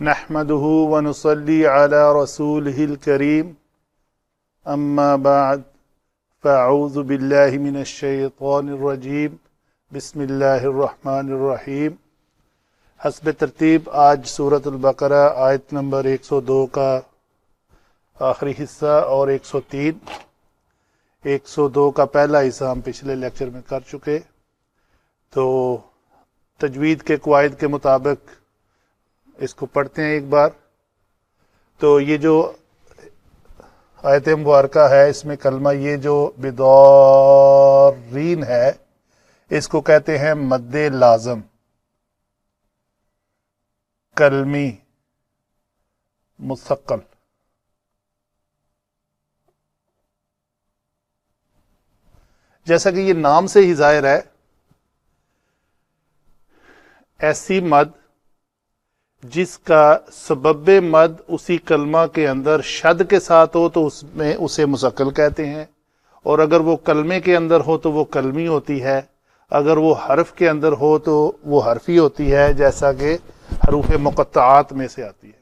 نحمده ونصلي على رسوله الكريم اما بعد فاعوذ بالله من الشیطان الرجیم بسم اللہ الرحمن الرحیم۔ حسب ترتیب آج سورۃ البقرہ آیت نمبر 102 کا آخری حصہ اور 102 کا پہلا حصہ ہم پچھلے لیکچر میں کر چکے، تو تجوید کے قواعد کے مطابق اس کو پڑھتے ہیں ایک بار۔ تو یہ جو آیت مبارکہ ہے اس میں کلمہ یہ جو بدارین ہے اس کو کہتے ہیں مد لازم کلمی مثقل۔ جیسا کہ یہ نام سے ہی ظاہر ہے، ایسی مد جس کا سبب مد اسی کلمہ کے اندر شد کے ساتھ ہو تو اس میں اسے مثقل کہتے ہیں، اور اگر وہ کلمے کے اندر ہو تو وہ کلمی ہوتی ہے، اگر وہ حرف کے اندر ہو تو وہ حرفی ہوتی ہے، جیسا کہ حروف مقطعات میں سے آتی ہے۔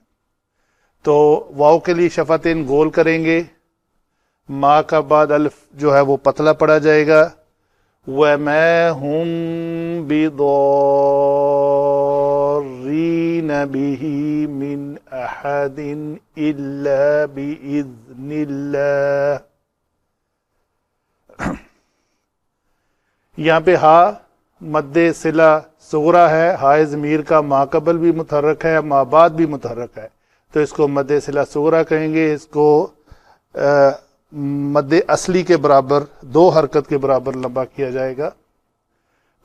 تو واو کے لیے شفتین گول کریں گے، ما کا بعد الف جو ہے وہ پتلا پڑا جائے گا، وَمَا هُمْ بِضَارِّينَ بِهِ مِنْ أَحَدٍ إِلَّا بِإِذْنِ اللَّهِ۔ یہاں پہ ہا مد صلہ صغرا ہے، ہائے ضمیر کا ما قبل بھی متحرک ہے، ما بعد بھی متحرک ہے، تو اس کو مد صلہ صغرا کہیں گے۔ اس کو مد اصلی کے برابر، دو حرکت کے برابر لمبا کیا جائے گا۔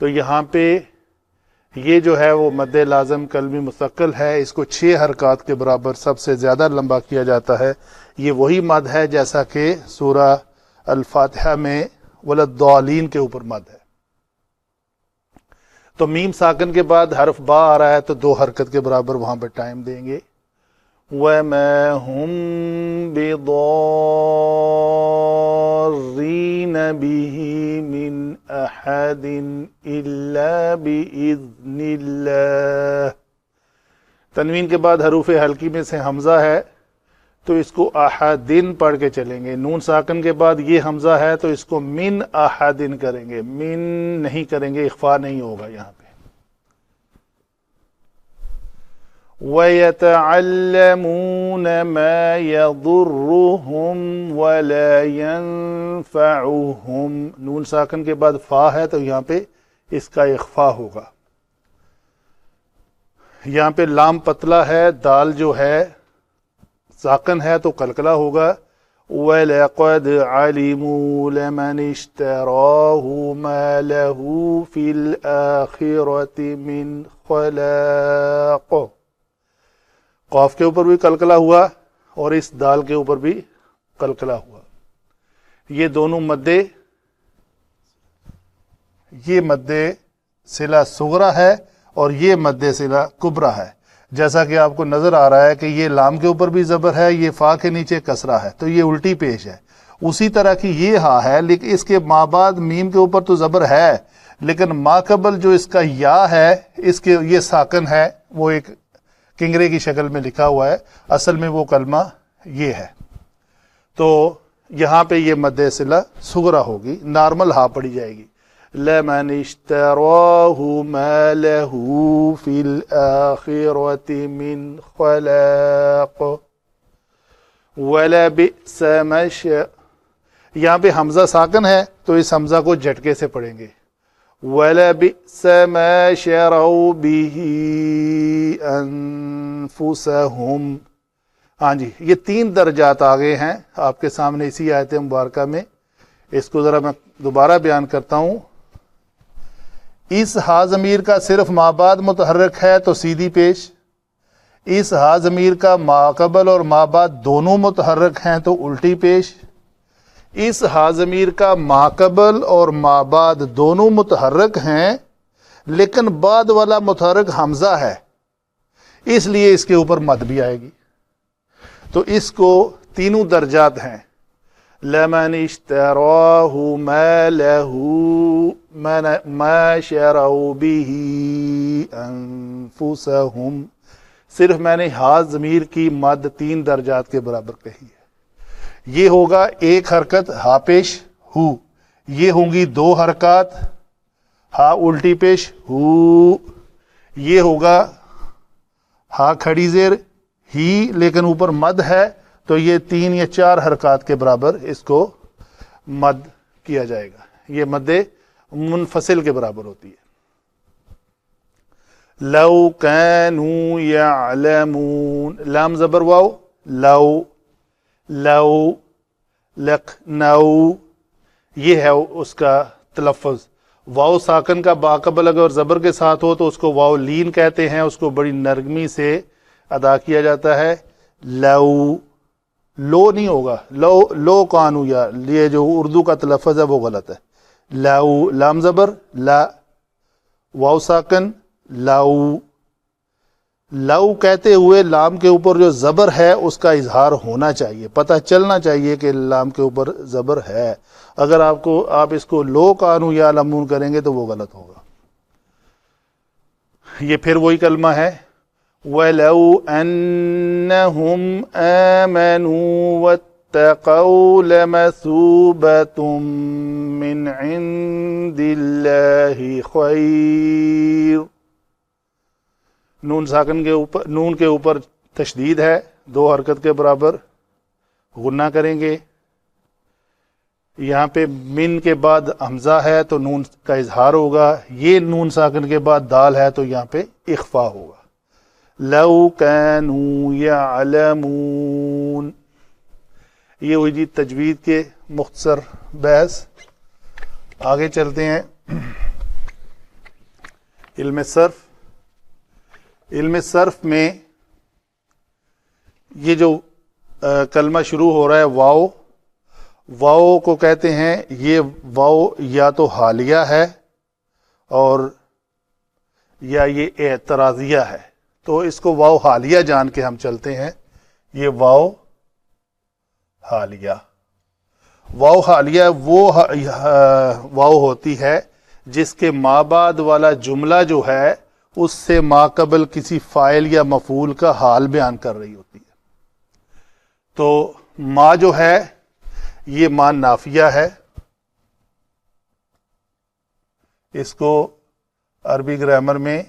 تو یہاں پہ یہ جو ہے وہ مد لازم کلمی مثقل ہے، اس کو 6 حرکات کے برابر سب سے زیادہ لمبا کیا جاتا ہے۔ یہ وہی مد ہے جیسا کہ سورہ الفاتحہ میں وللضالین کے اوپر مد ہے۔ تو میم ساکن کے بعد حرف با آ رہا ہے تو 2 حرکت کے برابر وہاں پہ ٹائم دیں گے۔ وَمَا هُمْ بِضَارِّينَ بِهِ مِنْ أَحَدٍ إِلَّا بِإِذْنِ اللَّهِ۔ تنوین کے بعد حروف حلقی میں سے حمزہ ہے تو اس کو احدن پڑھ کے چلیں گے۔ نون ساکن کے بعد یہ حمزہ ہے تو اس کو من احدن کریں گے، من نہیں کریں گے، اخفا نہیں ہوگا یہاں پہ۔ وَيَتَعَلَّمُونَ مَا يَضُرُّهُمْ وَلَا يَنفَعُهُمْ۔ نون ساکن کے بعد فا ہے تو یہاں پہ اس کا اخفا ہوگا۔ یہاں پہ لام پتلا ہے، دال جو ہے ساکن ہے تو قلقلہ ہوگا۔ وَلَقَدْ عَلِمُوا لَمَنِ اشْتَرَاهُ مَا لَهُ فِي الْآخِرَةِ مِنْ خَلَاقٍ۔ قاف کے اوپر بھی قلقلہ ہوا اور اس دال کے اوپر بھی قلقلہ ہوا۔ یہ دونوں مدے، یہ مد صلہ صغرا ہے اور یہ مد صلہ کبرا ہے۔ جیسا کہ آپ کو نظر آ رہا ہے کہ یہ لام کے اوپر بھی زبر ہے، یہ فا کے نیچے کسرہ ہے، تو یہ الٹی پیش ہے۔ اسی طرح کی یہ ہا ہے، لیکن اس کے ما بعد میم کے اوپر تو زبر ہے، لیکن ما قبل جو اس کا یا ہے اس کے یہ ساکن ہے، وہ ایک کنگرے کی شکل میں لکھا ہوا ہے، اصل میں وہ کلمہ یہ ہے۔ تو یہاں پہ یہ مد صلہ صغرا ہوگی، نارمل ہا پڑی جائے گی۔ لَمَنِ اشْتَرَاهُ مَا لَهُ فِي الْآخِرَةِ مِنْ خَلَاقٍ وَلَبِئْسَ مَا شَرَوْا۔ یہاں پہ حمزہ ساکن ہے تو اس حمزہ کو جھٹکے سے پڑھیں گے۔ وَلَبِئْسَ مَا شَرَوْا بِهِ أَنفُسَهُمْ۔ ہاں جی، یہ 3 درجات آگے ہیں آپ کے سامنے اسی آیت مبارکہ میں۔ اس کو ذرا میں دوبارہ بیان کرتا ہوں۔ اس ہا ضمیر کا صرف ما بعد متحرک ہے تو سیدھی پیش، اس ہا ضمیر کا ما قبل اور ما بعد دونوں متحرک ہیں تو الٹی پیش، اس ہا ضمیر کا ما قبل اور ما بعد دونوں متحرک ہیں لیکن بعد والا متحرک حمزہ ہے، اس لیے اس کے اوپر مد بھی آئے گی۔ تو اس کو تینوں درجات ہیں۔ لمن اشتراه ما له ما شروا به انفسهم صرف میں نے ہا ضمیر کی مد 3 درجات کے برابر کہی ہے. یہ ہوگا ایک حرکت ہا پیش ہو، یہ ہوں گی 2 حرکات ہا الٹی پیش ہو، یہ ہوگا ہا کھڑی زیر ہی لیکن اوپر مد ہے تو یہ 3 یا 4 حرکات کے برابر اس کو مد کیا جائے گا. یہ مد منفصل کے برابر ہوتی ہے. لو کانوا یعلمون، لام زبر واو، لو لو لق نو، یہ ہے اس کا تلفظ. واو ساکن کا باقبل اگر زبر کے ساتھ ہو تو اس کو واو لین کہتے ہیں، اس کو بڑی نرمی سے ادا کیا جاتا ہے. لو، لو نہیں ہوگا، لو کانو، یا یہ جو اردو کا تلفظ ہے وہ غلط ہے. لو، لام زبر لا، واو ساکن لو. لو کہتے ہوئے لام کے اوپر جو زبر ہے اس کا اظہار ہونا چاہیے، پتہ چلنا چاہیے کہ لام کے اوپر زبر ہے. اگر آپ اس کو لو کانو یا لمون کریں گے تو وہ غلط ہوگا. یہ پھر وہی کلمہ ہے وَلَوْ أَنَّهُمْ آمَنُوا وَاتَّقَوْا لَمَثُوبَةٌ مِّنْ عِندِ اللَّهِ خَيْرٌ. نون کے اوپر تشدید ہے، 2 حرکت کے برابر غنہ کریں گے. یہاں پہ من کے بعد حمزہ ہے تو نون کا اظہار ہوگا، یہ نون ساکن کے بعد دال ہے تو یہاں پہ اخفا ہوگا. لو کانوا یعلمون. یہ ہوئی جی تجوید کے مختصر بحث. آگے چلتے ہیں علم صرف. علم صرف میں یہ جو کلمہ شروع ہو رہا ہے واو، واو کو کہتے ہیں، یہ واو یا تو حالیہ ہے اور یا یہ اعتراضیہ ہے. تو اس کو واو حالیہ جان کے ہم چلتے ہیں. یہ واو حالیہ، واو حالیہ وہ واو ہوتی ہے جس کے ما بعد والا جملہ جو ہے اس سے ما قبل کسی فاعل یا مفعول کا حال بیان کر رہی ہوتی ہے. تو ما جو ہے یہ ما نافیہ ہے، اس کو عربی گرامر میں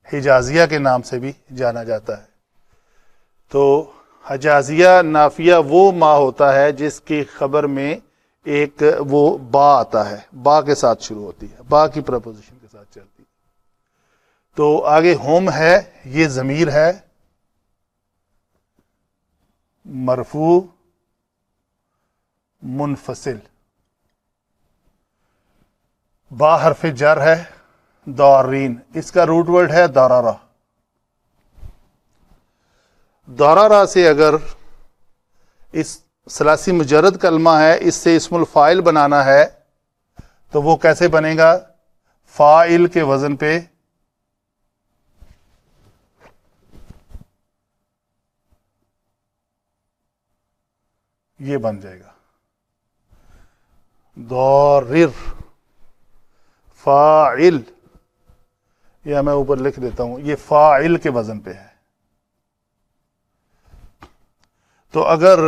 حجازیہ کے نام سے بھی جانا جاتا ہے. تو حجازیہ نافیہ وہ ما ہوتا ہے جس کی خبر میں ایک وہ با آتا ہے، با کے ساتھ شروع ہوتی ہے، با کی پرپوزیشن کے ساتھ چلتی ہے. تو آگے ہوم ہے، یہ ضمیر ہے مرفوع منفصل. با حرف جر ہے دارین، اس کا روٹ ورڈ ہے دارارا. دارارا سے اگر اس ثلاثی مجرد کلمہ ہے اس سے اسم الفاعل بنانا ہے تو وہ کیسے بنے گا؟ فاعل کے وزن پہ یہ بن جائے گا دارر فاعل، یا میں اوپر لکھ دیتا ہوں، یہ فاعل کے وزن پہ ہے. تو اگر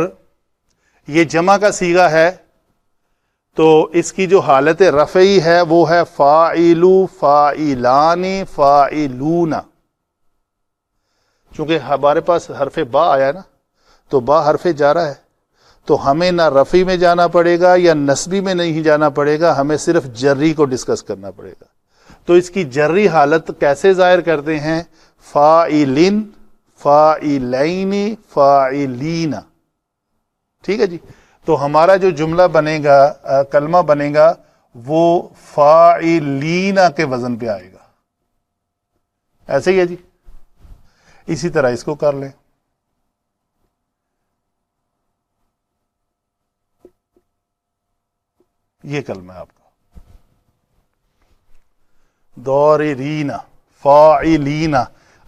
یہ جمع کا صیغہ ہے تو اس کی جو حالت رفعی ہے وہ ہے فاعلو، فاعلانی، فاعلون. چونکہ ہمارے پاس حرف با آیا نا، تو با حرف جارہ ہے، تو ہمیں نہ رفعی میں جانا پڑے گا یا نسبی میں نہیں جانا پڑے گا، ہمیں صرف جری کو ڈسکس کرنا پڑے گا. تو اس کی جری حالت کیسے ظاہر کرتے ہیں؟ فاعلن، فاعلین، فاعلین. ٹھیک ہے جی. تو ہمارا جو جملہ بنے گا، کلمہ بنے گا، وہ فاعلین کے وزن پہ آئے گا. ایسے ہی ہے جی. اسی طرح اس کو کر لیں. یہ کلمہ ہے آپ کا داررین، فاعلین.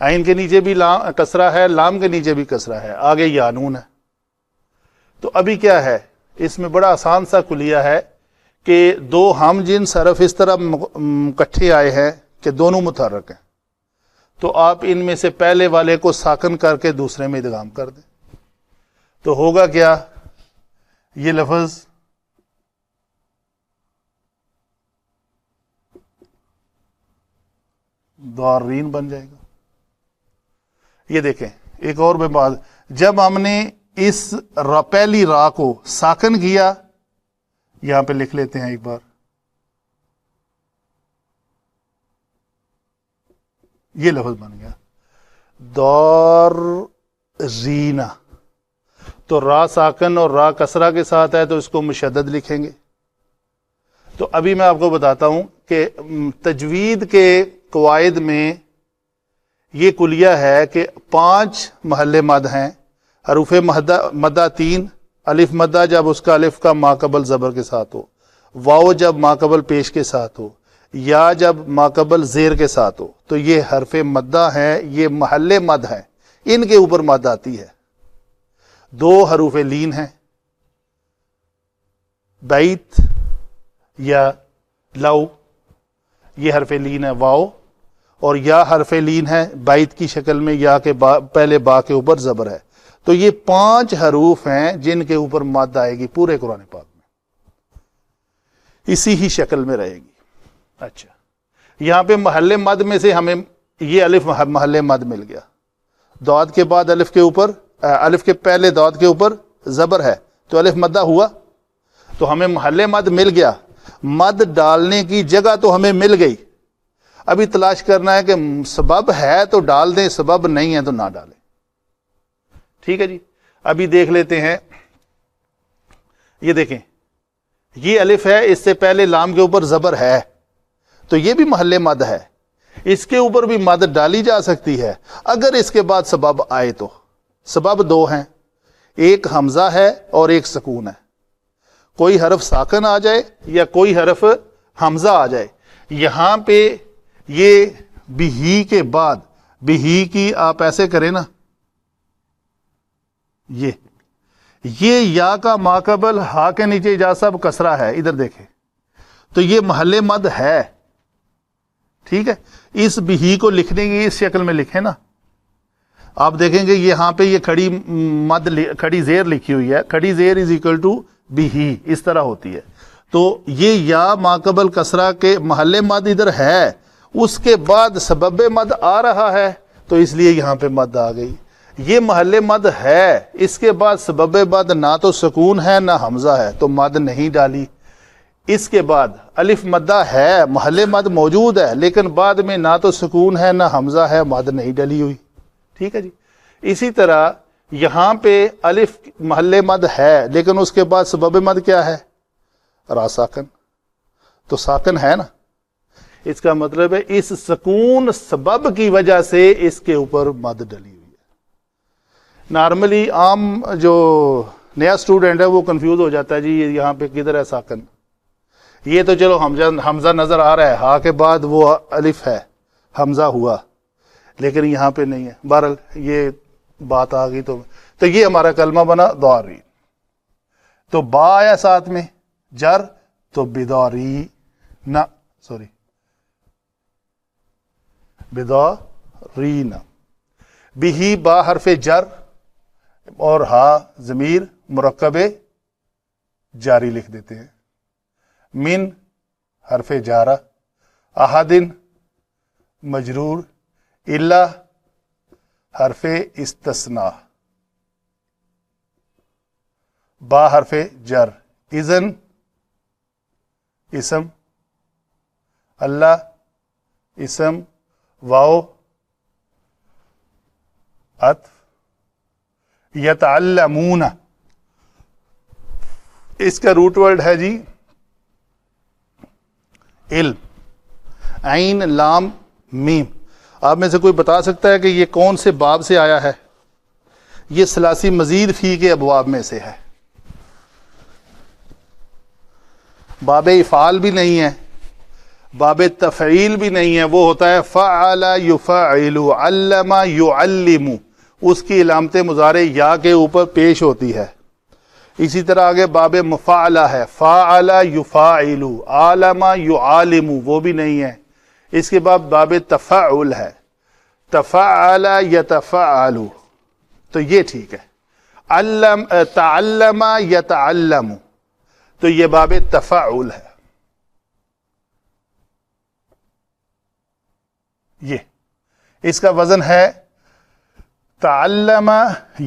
عین کے نیچے بھی کسرہ ہے، لام کے نیچے بھی کسرہ ہے، آگے یانون ہے. تو ابھی کیا ہے؟ اس میں بڑا آسان سا کلیہ ہے کہ دو ہم جنس حرف اس طرح اکٹھے آئے ہیں کہ دونوں متحرک ہیں. تو آپ ان میں سے پہلے والے کو ساکن کر کے دوسرے میں ادغام کر دیں. تو ہوگا کیا؟ یہ لفظ ضارین بن جائے گا. یہ دیکھیں ایک اور بات، جب ہم نے اس پہلی را کو ساکن کیا، یہاں پہ لکھ لیتے ہیں ایک بار، یہ لفظ بن گیا دارزینا. تو را ساکن اور را کسرہ کے ساتھ ہے تو اس کو مشدد لکھیں گے. تو ابھی میں آپ کو بتاتا ہوں کہ تجوید کے قواعد میں یہ کلیہ ہے کہ 5 محل مد ہیں. حروف مدہ 3، الف مدہ جب اس کا الف کا ماقبل زبر کے ساتھ ہو، واو جب ماقبل پیش کے ساتھ ہو، یا جب ماقبل زیر کے ساتھ ہو، تو یہ حرف مدہ ہیں، یہ محل مد ہیں، ان کے اوپر مد آتی ہے. 2 حروف لین ہیں، بیت یا لو، یہ حرف لین ہے واو، اور یا حرف لین ہے بیت کی شکل میں، یا کے پہلے با کے اوپر زبر ہے. تو یہ 5 حروف ہیں جن کے اوپر مد آئے گی پورے قرآن پاک میں، اسی ہی شکل میں رہے گی. اچھا، یہاں پہ محل مد میں سے ہمیں یہ الف محل مد مل گیا. داد کے بعد الف کے اوپر، الف کے پہلے داد کے اوپر زبر ہے تو الف مدہ ہوا، تو ہمیں محل مد مل گیا. مد ڈالنے کی جگہ تو ہمیں مل گئی، ابھی تلاش کرنا ہے کہ سبب ہے تو ڈال دیں، سبب نہیں ہے تو نہ ڈالیں. ٹھیک ہے جی. ابھی دیکھ لیتے ہیں، یہ دیکھیں یہ الف ہے، اس سے پہلے لام کے اوپر زبر ہے تو یہ بھی محل مد ہے، اس کے اوپر بھی مد ڈالی جا سکتی ہے اگر اس کے بعد سبب آئے تو. سبب 2 ہیں، ایک حمزہ ہے اور ایک سکون ہے. کوئی حرف ساکن آ جائے یا کوئی حرف حمزہ آ جائے. یہاں پہ یہ بہی کے بعد، بہی کی آپ ایسے کریں نا، یہ یا کا ماقبل ہا کے نیچے اجازہ کسرہ ہے، ادھر دیکھیں تو یہ محل مد ہے. ٹھیک ہے، اس بہی کو لکھنے کی اس شکل میں لکھیں نا، آپ دیکھیں گے یہاں پہ یہ کھڑی زیر لکھی ہوئی ہے، کھڑی زیر از اکول ٹو بہی، اس طرح ہوتی ہے. تو یہ یا ماقبل کسرہ کے محل مد ادھر ہے، اس کے بعد سبب مد آ رہا ہے تو اس لیے یہاں پہ مد آ گئی. یہ محل مد ہے، اس کے بعد سبب مد نہ تو سکون ہے نہ حمزہ ہے تو مد نہیں ڈالی. اس کے بعد الف مدہ ہے، محل مد موجود ہے، لیکن بعد میں نہ تو سکون ہے نہ حمزہ ہے، مد نہیں ڈلی ہوئی. ٹھیک ہے جی. اسی طرح یہاں پہ الف محل مد ہے لیکن اس کے بعد سبب مد کیا ہے؟ را ساکن. تو ساکن ہے نا، اس کا مطلب ہے اس سکون سبب کی وجہ سے اس کے اوپر مد ڈلی ہوئی ہے. نارملی عام جو نیا سٹوڈنٹ ہے وہ کنفیوز ہو جاتا ہے، جی یہاں پہ کدھر ہے ساکن. یہ تو چلو حمزہ نظر آ رہا ہے، ہا کے بعد وہ الف ہے، حمزہ ہوا، لیکن یہاں پہ نہیں ہے. بہرحال یہ بات آ گئی تو یہ ہمارا کلمہ بنا داری. تو با آیا ساتھ میں جر، تو بداری نہ، سوری بدارینا. بہی با حرف جر اور ہا ضمیر مرکب جاری لکھ دیتے ہیں. من حرف جارہ، احدن مجرور، الا حرف استثناء، با حرف جر، اذن اسم، اللہ اسم، واو عطف، یتعلمون، اس کا روٹ ورڈ ہے جی علم، عین لام میم. آپ میں سے کوئی بتا سکتا ہے کہ یہ کون سے باب سے آیا ہے؟ یہ ثلاثی مزید فی کے ابواب میں سے ہے. باب افعال بھی نہیں ہے، باب تفعیل بھی نہیں ہے، وہ ہوتا ہے فعل یفعل، علم یعلم، اس کی علامت مضارع یا کے اوپر پیش ہوتی ہے. اسی طرح آگے باب مفاعلہ ہے، فاعل یفاعل، عالم یعالم، وہ بھی نہیں ہے. اس کے بعد باب تفعل ہے، تفعل یتفعل، تو یہ ٹھیک ہے. تعلم یتعلم، تو یہ باب تفاعل ہے. یہ اس کا وزن ہے تعلم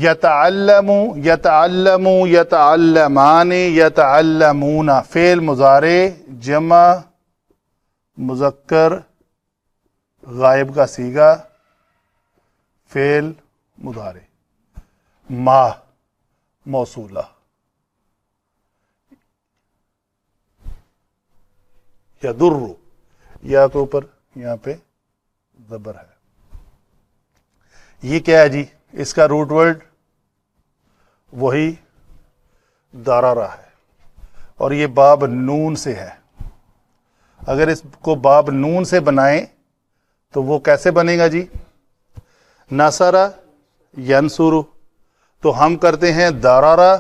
یتعلم یتعلم یتعلمان یتعلمون. فعل مضارع جمع مذکر غائب کا صیغہ فعل مضارع ما موصولہ. یضر، یا کے اوپر یہاں پہ زبر ہے. یہ کیا ہے جی؟ اس کا روٹ ورڈ وہی دارارا ہے، اور یہ باب نون سے ہے. اگر اس کو باب نون سے بنائیں تو وہ کیسے بنے گا جی؟ نصرہ ینصر، تو ہم کرتے ہیں دارارا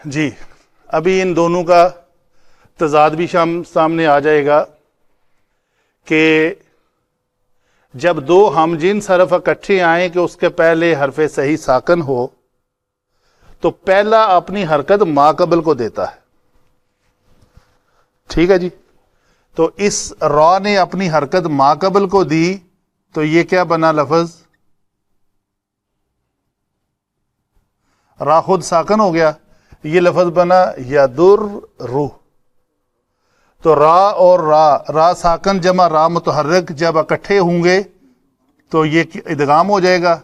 جی. ابھی ان دونوں کا تضاد بھی سامنے آ جائے گا کہ جب دو ہم جنس حرف اکٹھے آئیں کہ اس کے پہلے حرف صحیح ساکن ہو تو پہلا اپنی حرکت ما قبل کو دیتا ہے. ٹھیک ہے جی. تو اس را نے اپنی حرکت ما قبل کو دی تو یہ کیا بنا لفظ؟ را خود ساکن ہو گیا، یہ لفظ بنا یدر روح. تو را اور را ساکن جمع را متحرک جب اکٹھے ہوں گے تو یہ ادغام ہو جائے گا،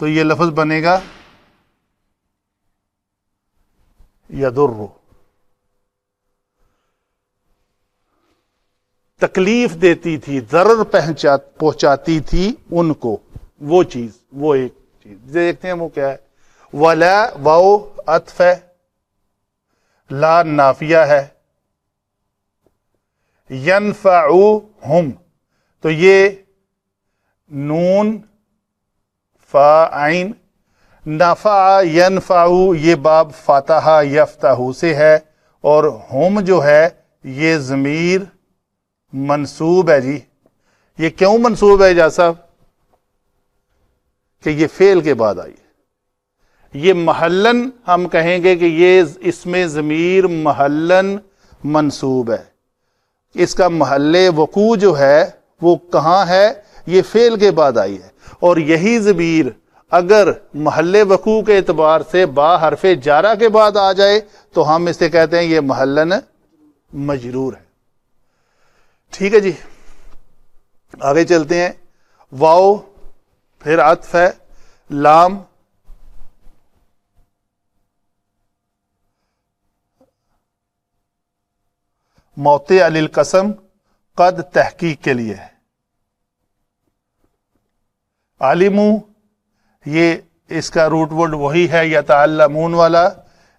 تو یہ لفظ بنے گا یدر. تکلیف دیتی تھی، ضرر پہنچاتی تھی ان کو وہ چیز، وہ ایک چیز دیکھتے ہیں وہ کیا ہے. ولا واو عطف ہے، لا نافیہ ہے. ینفعوہم، تو یہ نون فا عین. نفع ینفع، یہ باب فاتحہ یفتح سے ہے، اور ہم جو ہے یہ ضمیر منصوب ہے جی. یہ کیوں منصوب ہے جا صاحب؟ کہ یہ فعل کے بعد آئی ہے. یہ محلن ہم کہیں گے کہ یہ اس میں ضمیر محلن منصوب ہے. اس کا محل وقوع جو ہے وہ کہاں ہے؟ یہ فعل کے بعد آئی ہے. اور یہی ضمیر اگر محل وقوع کے اعتبار سے با حرف جارہ کے بعد آ جائے تو ہم اسے کہتے ہیں یہ محلن مجرور ہے. ٹھیک ہے جی. آگے چلتے ہیں. واو پھر عطف ہے، لام موطئ للقسم قد تحقیق کے لیے ہے. عالمو، یہ اس کا روٹ ورڈ وہی ہے یتعلمون والا،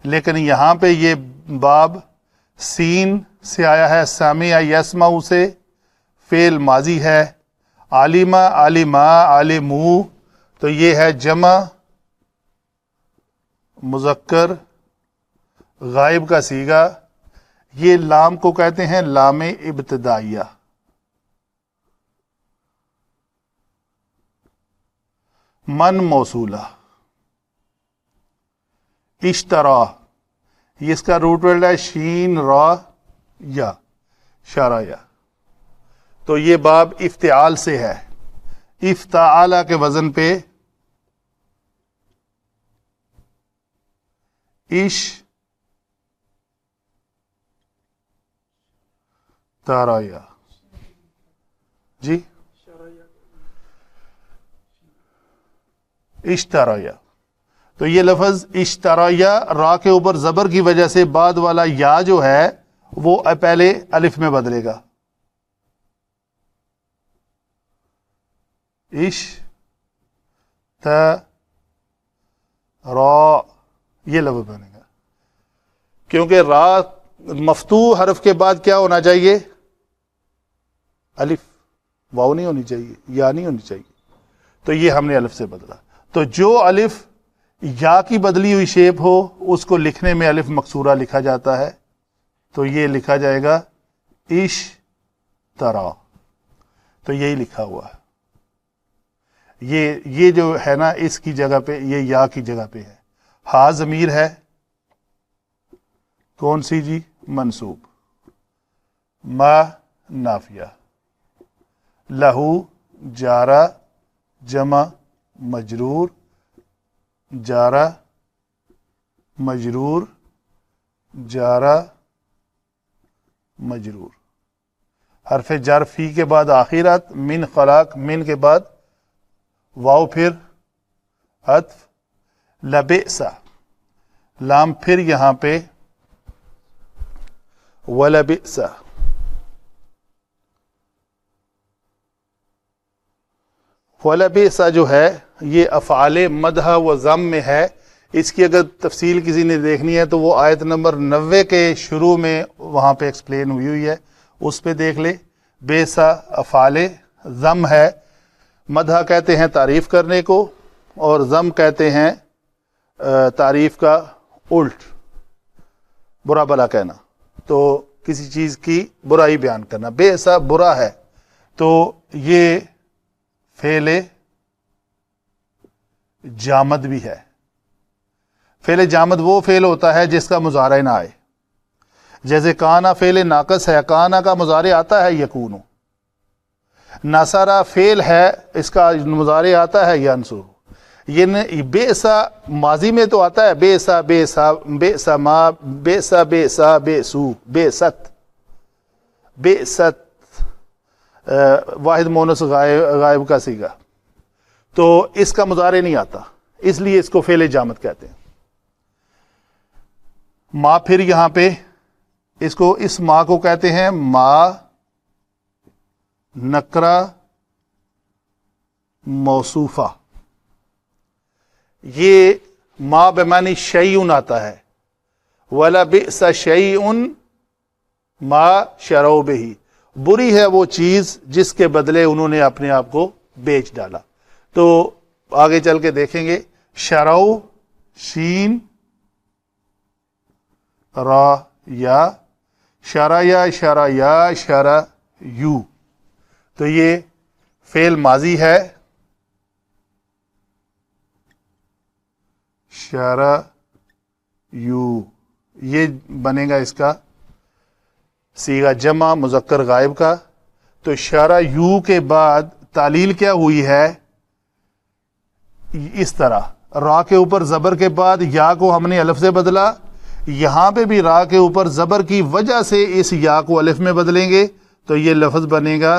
لیکن یہاں پہ یہ باب سین سے آیا ہے، سامع یسمع سے. فعل ماضی ہے. عالمہ عالما عالمو، تو یہ ہے جمع مذکر غائب کا صیغہ. یہ لام کو کہتے ہیں لام ابتدائیہ. من موصولہ. اشترا، یہ اس کا روٹ ورڈ ہے شین را یا شارا یا. تو یہ باب افتعال سے ہے. افتعال کے وزن پہ تارایا جی. اشترایا، تو یہ لفظ اشترایا را کے اوپر زبر کی وجہ سے بعد والا یا جو ہے وہ پہلے الف میں بدلے گا. را، یہ لفظ بنے گا. کیونکہ را مفتوح حرف کے بعد کیا ہونا چاہیے؟ الف. واو نہیں ہونی چاہیے، یا نہیں ہونی چاہیے. تو یہ ہم نے الف سے بدلا. تو جو الف یا کی بدلی ہوئی شیپ ہو اس کو لکھنے میں الف مکسورہ لکھا جاتا ہے، تو یہ لکھا جائے گا اشترا، تو یہی لکھا ہوا ہے. یہ جو ہے نا اس کی جگہ پہ یہ یا کی جگہ پہ ہے. ہا ضمیر ہے کون سی جی؟ منصوب. ما نافیہ. لہو جارہ جمع مجرور، جارہ مجرور جارہ مجرور. حرف جر فی کے بعد آخرات، من خلاق من کے بعد واو پھر عطف. لبئسا لام پھر یہاں پہ ولبئسا. ولبئسا جو ہے یہ افعال مدح و ضم میں ہے. اس کی اگر تفصیل کسی نے دیکھنی ہے تو وہ آیت نمبر 90 کے شروع میں وہاں پہ ایکسپلین ہوئی ہے، اس پہ دیکھ لے. بیسا افعال ضم ہے. مدح کہتے ہیں تعریف کرنے کو، اور ضم کہتے ہیں تعریف کا الٹ، برا بلا کہنا، تو کسی چیز کی برائی بیان کرنا. بیسا برا ہے، تو یہ فعل جامد بھی ہے. فعل جامد وہ فعل ہوتا ہے جس کا مضارع نہ آئے. جیسے کانا فعل ناقص ہے، کانا کا مضارع آتا ہے یکونو. نصرہ فعل ہے، اس کا مضارع آتا ہے ینصر. یہ بیسا ماضی میں تو آتا ہے بیسا بیسا بیسا ما بیسا بیسا بیسو بیست بیست، واحد مونس غائب کا صیغہ، تو اس کا مضارع نہیں آتا، اس لیے اس کو فعل جامد کہتے ہیں. ما پھر یہاں پہ اس ما کو کہتے ہیں ما نکرہ موصوفہ. یہ ما بمعنی شیئن آتا ہے. وَلَبِئْسَ شَیْءٌ ما شروا بہ، بری ہے وہ چیز جس کے بدلے انہوں نے اپنے آپ کو بیچ ڈالا. تو آگے چل کے دیکھیں گے. شرو شین را یا، شرا یا شرا یا شرا یو، تو یہ فعل ماضی ہے. شرا یو یہ بنے گا اس کا صیغہ جمع مذکر غائب کا. تو شرا یو کے بعد تعلیل کیا ہوئی ہے؟ اس طرح را کے اوپر زبر کے بعد یا کو ہم نے الف سے بدلا. یہاں پہ بھی را کے اوپر زبر کی وجہ سے اس یا کو الف میں بدلیں گے، تو یہ لفظ بنے گا.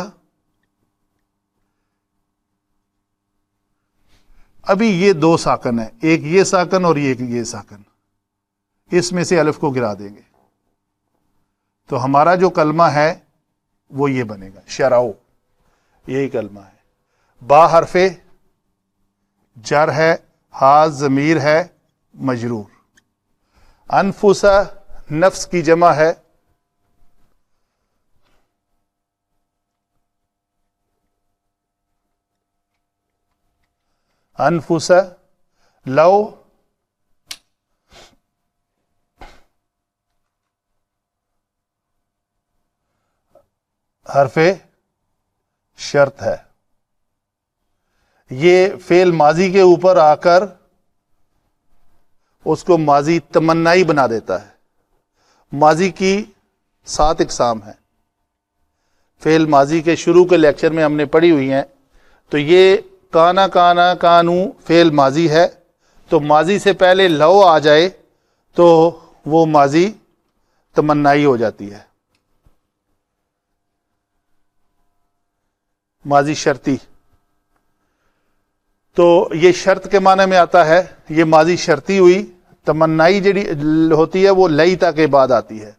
ابھی یہ دو ساکن ہیں، ایک یہ ساکن اور ایک یہ ساکن، اس میں سے الف کو گرا دیں گے تو ہمارا جو کلمہ ہے وہ یہ بنے گا شرعو، یہی کلمہ ہے. با حرف جر ہے، ہا ضمیر ہے مجرور. انفسا نفس کی جمع ہے. انفسا. لو حرف شرط ہے. یہ فعل ماضی کے اوپر آ کر اس کو ماضی تمنائی بنا دیتا ہے. ماضی کی 7 اقسام ہیں، فعل ماضی کے شروع کے لیکچر میں ہم نے پڑھی ہوئی ہیں. تو یہ کانا کانا کانو فعل ماضی ہے، تو ماضی سے پہلے لو آ جائے تو وہ ماضی تمنائی ہو جاتی ہے، ماضی شرطی. تو یہ شرط کے معنی میں آتا ہے. یہ ماضی شرطی ہوئی. تمنائی جڑی ہوتی ہے وہ لیتا کے بعد آتی ہے.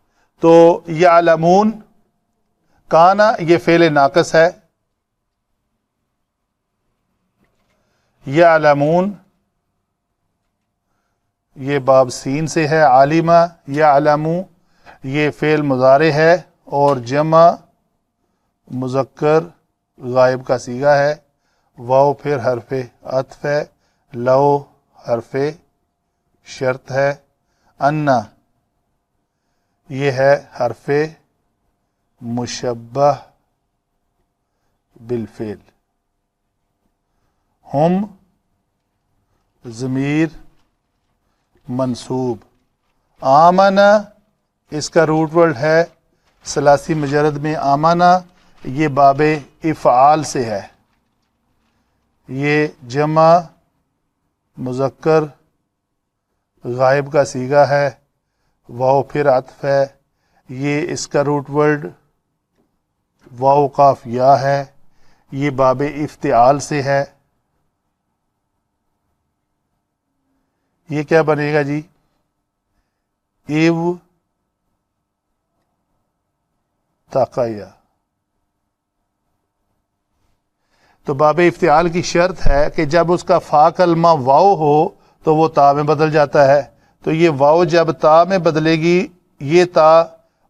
تو یعلمون کانا یہ فعل ناقص ہے. یعلمون یہ باب سین سے ہے. عالمہ یعلمو یہ فعل مضارع ہے اور جمع مذکر غائب کا صیغہ ہے. واو پھر حرف عطف ہے. لو حرف شرط ہے، انا یہ ہے حرف مشبہ بالفعل، ہم ضمیر منصوب، آمنا اس کا روٹ ورڈ ہے ثلاثی مجرد میں آمنا، یہ باب افعال سے ہے، یہ جمع مذکر غائب کا صیغہ ہے، واو پھر عطف ہے، یہ اس کا روٹ ورڈ واو قاف یا ہے، یہ باب افتعال سے ہے، یہ کیا بنے گا جی؟ ایو تقیا۔ تو باب افتعال کی شرط ہے کہ جب اس کا فا کلمہ واو ہو تو وہ تا میں بدل جاتا ہے، تو یہ واو جب تا میں بدلے گی، یہ تا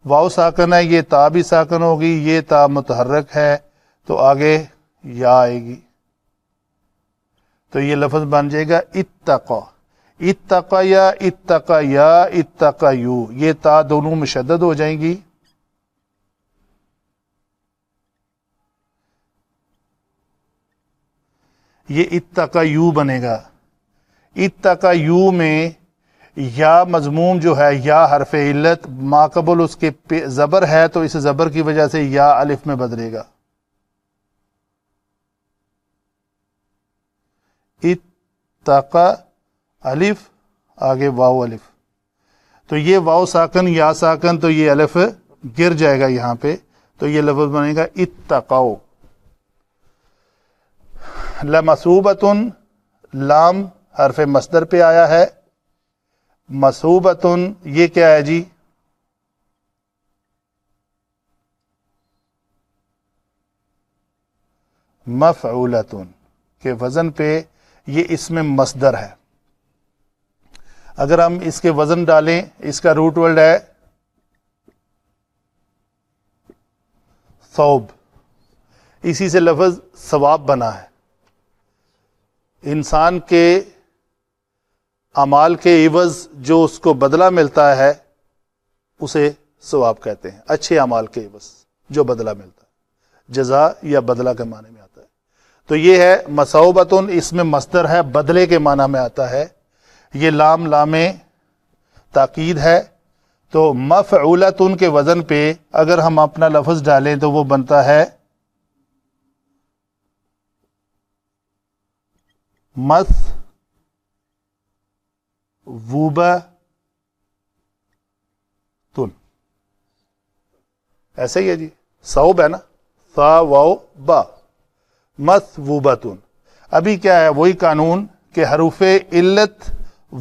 واو ساکن ہے، یہ تا بھی ساکن ہوگی، یہ تا متحرک ہے، تو آگے یا آئے گی، تو یہ لفظ بن جائے گا اتقا، اتقیا، اتقیا، اتقیو، یہ تا دونوں مشدد ہو جائیں گی، یہ اتقیو بنے گا۔ اتقیو میں یا مضموم جو ہے یا حرف علت ما قبل اس کے زبر ہے، تو اس زبر کی وجہ سے یا الف میں بدلے گا، اتقا الف آگے واو الف، تو یہ واو ساکن یا ساکن، تو یہ الف گر جائے گا یہاں پہ، تو یہ لفظ بنے گا اتقاؤ۔ لمصوبتن، لام حرف مصدر پہ آیا ہے، مصوبتن یہ کیا ہے جی؟ مفعولتن کے وزن پہ، یہ اسم مصدر ہے۔ اگر ہم اس کے وزن ڈالیں، اس کا روٹ ورڈ ہے ثوب، اسی سے لفظ ثواب بنا ہے، انسان کے اعمال کے عوض جو اس کو بدلہ ملتا ہے اسے ثواب کہتے ہیں، اچھے اعمال کے عوض جو بدلہ ملتا ہے، جزا یا بدلہ کے معنی میں آتا ہے، تو یہ ہے مصوبتن، اس میں مصدر ہے، بدلے کے معنی میں آتا ہے، یہ لام لام تاکید ہے، تو مفعولتن کے وزن پہ اگر ہم اپنا لفظ ڈالیں تو وہ بنتا ہے مثوبتن، ایسے ہی ہے جی، صوب ہے نا، ثا واو با، مثوبتن۔ ابھی کیا ہے؟ وہی قانون کہ حروف علت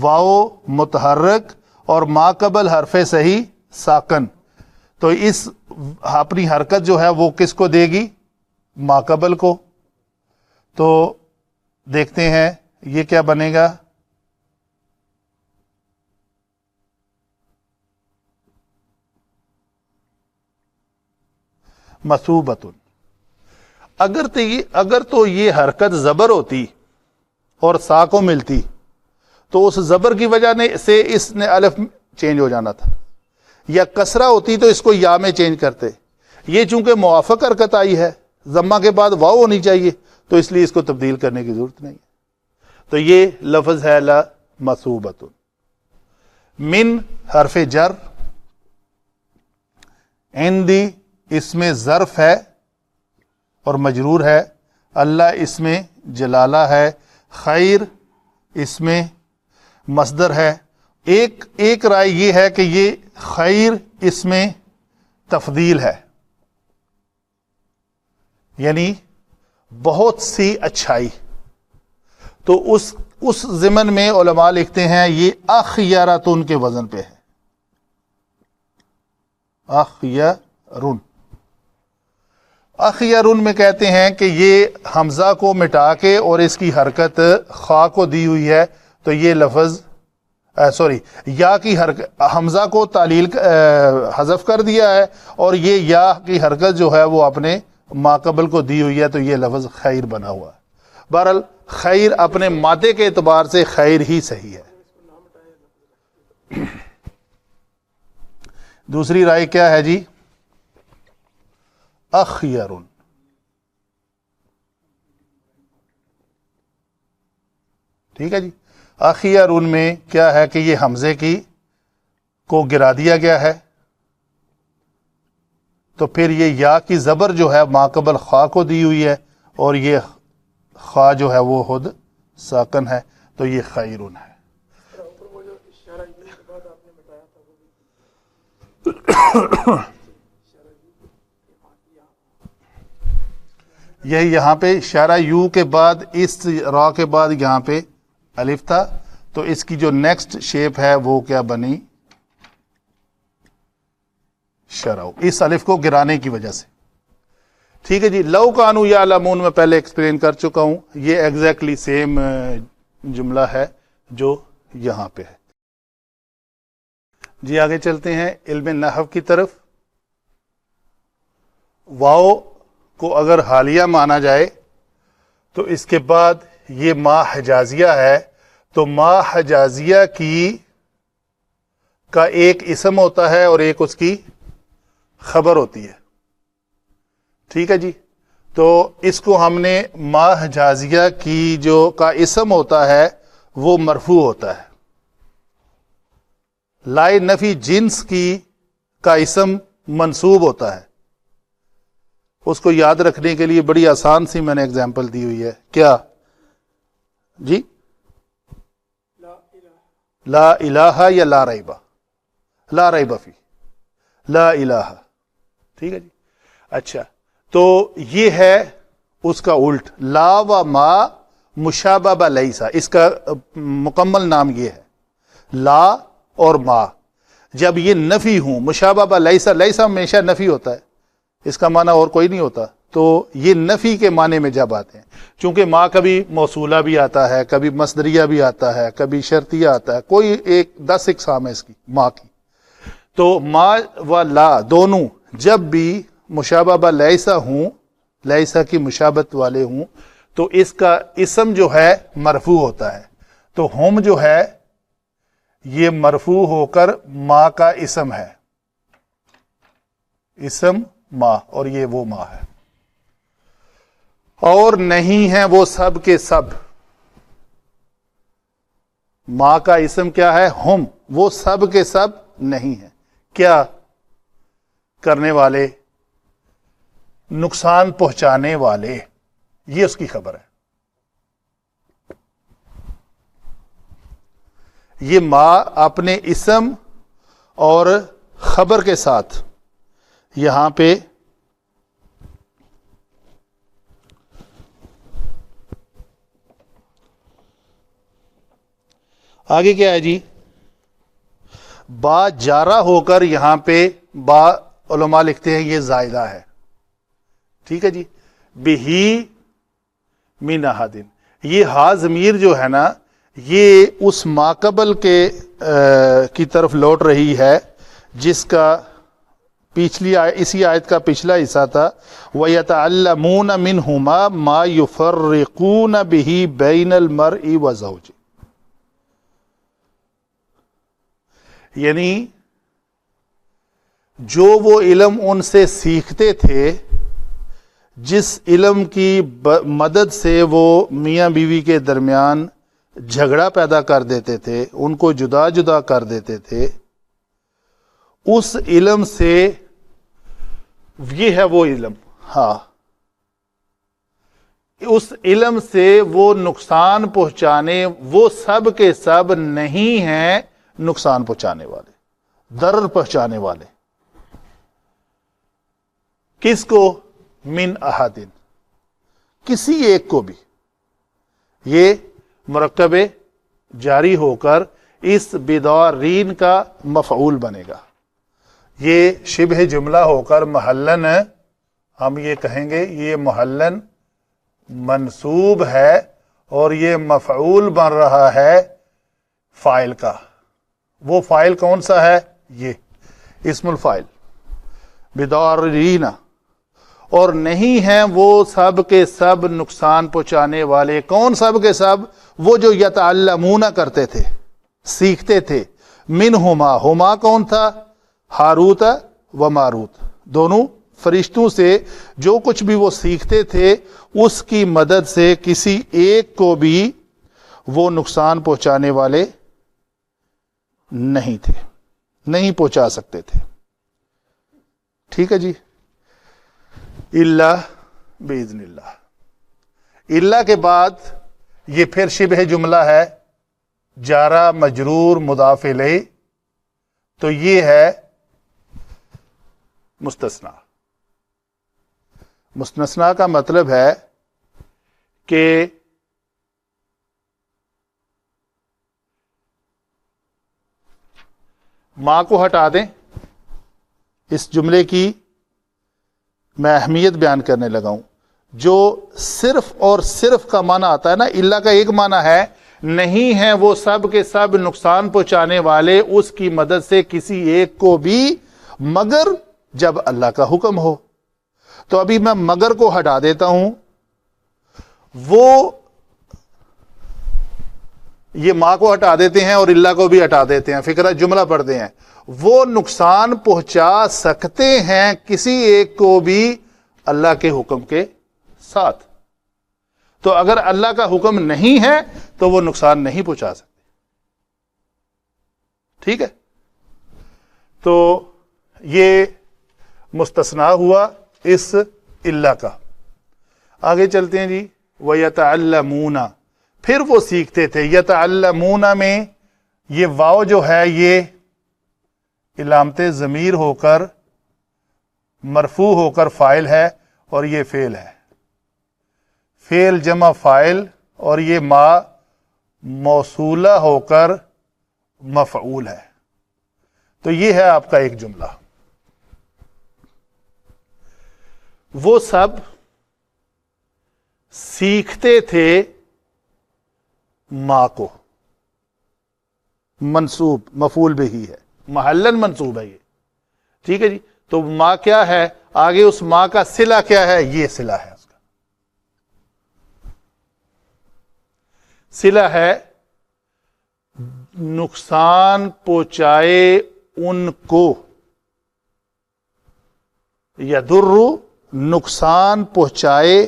واو متحرک اور ما قبل حرف صحیح ساکن، تو اس اپنی حرکت جو ہے وہ کس کو دے گی؟ ما قبل کو، تو دیکھتے ہیں یہ کیا بنے گا؟ مثوبتن۔ اگر تو یہ حرکت زبر ہوتی اور سا کو ملتی تو اس زبر کی وجہ سے اس نے الف چینج ہو جانا تھا، یا کسرہ ہوتی تو اس کو یا میں چینج کرتے، یہ چونکہ موافق حرکت آئی ہے، ضمہ کے بعد واو ہونی چاہیے، تو اس لیے اس کو تبدیل کرنے کی ضرورت نہیں ہے، تو یہ لفظ ہے لا مثوبت۔ من حرف جر، عندی اس میں ظرف ہے اور مجرور ہے، اللہ اس میں جلالہ ہے، خیر اس میں مصدر ہے۔ ایک رائے یہ ہے کہ یہ خیر اس میں تفضیل ہے، یعنی بہت سی اچھائی، تو اس ضمن میں علماء لکھتے ہیں یہ اخیراتن کے وزن پہ ہے، اخیرن میں کہتے ہیں کہ یہ حمزہ کو مٹا کے اور اس کی حرکت خا کو دی ہوئی ہے، تو یہ لفظ یا کی حرکت، حمزہ کو تعلیل حذف کر دیا ہے، اور یہ یا کی حرکت جو ہے وہ اپنے ما قبل کو دی ہوئی ہے، تو یہ لفظ خیر بنا ہوا ہے۔ بہرحال خیر اپنے مادے کے اعتبار سے خیر ہی صحیح ہے۔ دوسری رائے کیا ہے جی؟ اخیرن. ٹھیک ہے جی. اخیرن میں کیا ہے کہ یہ حمزے کو گرا دیا گیا ہے، تو پھر یہ یا کی زبر جو ہے ماقبل خواہ کو دی ہوئی ہے، اور یہ خواہ جو ہے وہ خود ساکن ہے، تو یہ خیرن ہے. یہی یہاں پہ اشارہ یو کے بعد اس را کے بعد یہاں پہ الف تھا، تو اس کی جو نیکسٹ شیپ ہے وہ کیا بنی؟ شرع، اس الف کو گرانے کی وجہ سے. ٹھیک ہے جی. لو کانوا یعلمون میں پہلے ایکسپلین کر چکا ہوں، یہ ایگزیکٹلی سیم جملہ ہے جو یہاں پہ ہے. جی آگے چلتے ہیں علم نحو کی طرف. واو کو اگر حالیہ مانا جائے تو اس کے بعد یہ ما حجازیہ ہے، تو ما حجازیہ کا ایک اسم ہوتا ہے اور ایک اس کی خبر ہوتی ہے. ٹھیک ہے جی. تو اس کو ہم نے ما حجازیہ کی کا اسم ہوتا ہے وہ مرفوع ہوتا ہے. لائے نفی جنس کا اسم منصوب ہوتا ہے. اس کو یاد رکھنے کے لیے بڑی آسان سی میں نے اگزامپل دی ہوئی ہے. کیا جی؟ لا الہ یا لا ریبہ؟ لا ریبہ فی، لا الہ. ٹھیک ہے جی. اچھا، تو یہ ہے اس کا الٹ. لا و ما مشابہ با لیسا، اس کا مکمل نام یہ ہے. لا اور ما جب یہ نفی ہوں، مشابہ با لیسا، لیسا ہمیشہ نفی ہوتا ہے، اس کا معنی اور کوئی نہیں ہوتا، تو یہ نفی کے معنی میں جب آتے ہیں، چونکہ ما کبھی موصولہ بھی آتا ہے، کبھی مصدریہ بھی آتا ہے، کبھی شرطیہ آتا ہے، کوئی 10 اقسام ہے اس کی ما کی. تو ما و لا دونوں جب بھی مشابہ با لیسا ہوں، لیسا کی مشابت والے ہوں، تو اس کا اسم جو ہے مرفوع ہوتا ہے. تو ہم جو ہے یہ مرفوع ہو کر ما کا اسم ہے، اسم ما، اور یہ وہ ما ہے. اور نہیں ہے وہ سب کے سب. ما کا اسم کیا ہے؟ ہم. وہ سب کے سب نہیں ہے. کیا کرنے والے؟ نقصان پہنچانے والے. یہ اس کی خبر ہے. یہ ما اپنے اسم اور خبر کے ساتھ یہاں پہ آگے کیا ہے جی؟ با جارہ ہو کر یہاں پہ با علماء لکھتے ہیں یہ زائدہ ہے. ٹھیک ہے جی. بہی من احدن، یہ ہا ضمیر جو ہے نا یہ اس ماقبل کی طرف لوٹ رہی ہے جس کا اسی آیت کا پچھلا حصہ تھا. وَيَتَعَلَّمُونَ مِنْهُمَا مَا يُفَرِّقُونَ بِهِ بَيْنَ الْمَرْءِ وَزَوْجِهِ، یعنی جو وہ علم ان سے سیکھتے تھے جس علم کی مدد سے وہ میاں بیوی کے درمیان جھگڑا پیدا کر دیتے تھے، ان کو جدا جدا کر دیتے تھے، اس علم سے یہ ہے وہ علم. ہاں، اس علم سے وہ نقصان پہنچانے، وہ سب کے سب نہیں ہیں نقصان پہنچانے والے، ضرر پہنچانے والے. کس کو؟ من احدن، کسی ایک کو بھی. یہ مرکب جاری ہو کر اس بدارین کا مفعول بنے گا. یہ شبہ جملہ ہو کر محلن، ہم یہ کہیں گے یہ محلن منصوب ہے اور یہ مفعول بن رہا ہے فاعل کا. وہ فاعل کون سا ہے؟ یہ اسم الفاعل بدارین. اور نہیں ہیں وہ سب کے سب نقصان پہنچانے والے. کون سب کے سب؟ وہ جو یتعلمون کرتے تھے، سیکھتے تھے، منہما، ہما کون تھا؟ ہاروت و ماروت، دونوں فرشتوں سے جو کچھ بھی وہ سیکھتے تھے اس کی مدد سے کسی ایک کو بھی وہ نقصان پہنچانے والے نہیں تھے، نہیں پہنچا سکتے تھے. ٹھیک ہے جی. الا باذن اللہ. الا کے بعد یہ پھر شبہ جملہ ہے، جارا مجرور مضاف الیہ، تو یہ ہے مستثنا. مستثنا کا مطلب ہے کہ ماں کو ہٹا دیں. اس جملے کی میں اہمیت بیان کرنے لگا ہوں. جو صرف اور صرف کا معنی آتا ہے نا، الا کا ایک معنی ہے نہیں ہے وہ سب کے سب نقصان پہنچانے والے اس کی مدد سے کسی ایک کو بھی مگر جب اللہ کا حکم ہو. تو ابھی میں مگر کو ہٹا دیتا ہوں. وہ یہ ماں کو ہٹا دیتے ہیں اور اللہ کو بھی ہٹا دیتے ہیں. فکرہ جملہ پڑھتے ہیں. وہ نقصان پہنچا سکتے ہیں کسی ایک کو بھی اللہ کے حکم کے ساتھ. تو اگر اللہ کا حکم نہیں ہے تو وہ نقصان نہیں پہنچا سکتے. ٹھیک ہے. تو یہ مستثنا ہوا اس اللہ کا. آگے چلتے ہیں جی. وَيَتَعَلَّمُونَ، پھر وہ سیکھتے تھے. یتعلمون میں یہ واو جو ہے یہ علامت ضمیر ہو کر مرفوع ہو کر فاعل ہے اور یہ فعل ہے. فعل جمع فاعل اور یہ ما موصولہ ہو کر مفعول ہے. تو یہ ہے آپ کا ایک جملہ. وہ سب سیکھتے تھے ماں کو. منصوب مفعول بھی ہے، محلن منصوب ہے یہ. ٹھیک ہے جی. تو ماں کیا ہے؟ آگے اس ماں کا صلہ کیا ہے؟ یہ صلہ ہے. اس کا صلہ ہے نقصان پہنچائے ان کو. یضر نقصان پہنچائے.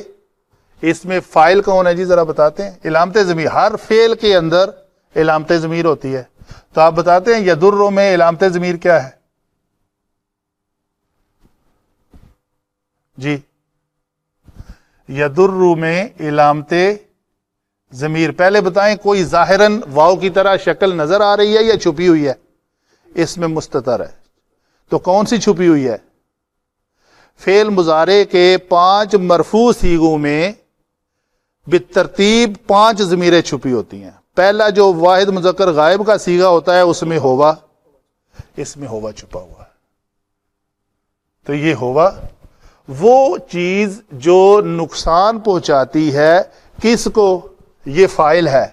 اس میں فاعل کون ہے جی؟ ذرا بتاتے ہیں. علامت ضمیر، ہر فعل کے اندر علامت ضمیر ہوتی ہے. تو آپ بتاتے ہیں یضر میں علامت ضمیر کیا ہے جی؟ یضر میں علامت ضمیر پہلے بتائیں. کوئی ظاہراً واو کی طرح شکل نظر آ رہی ہے یا چھپی ہوئی ہے؟ اس میں مستتر ہے. تو کون سی چھپی ہوئی ہے؟ فعل مضارع کے 5 مرفوع صیغوں میں بالترتیب 5 ضمیریں چھپی ہوتی ہیں. پہلا جو واحد مذکر غائب کا صیغہ ہوتا ہے اس میں ہوا، اس میں ہوا چھپا ہوا ہے. تو یہ ہوا وہ چیز جو نقصان پہنچاتی ہے کس کو؟ یہ فاعل ہے.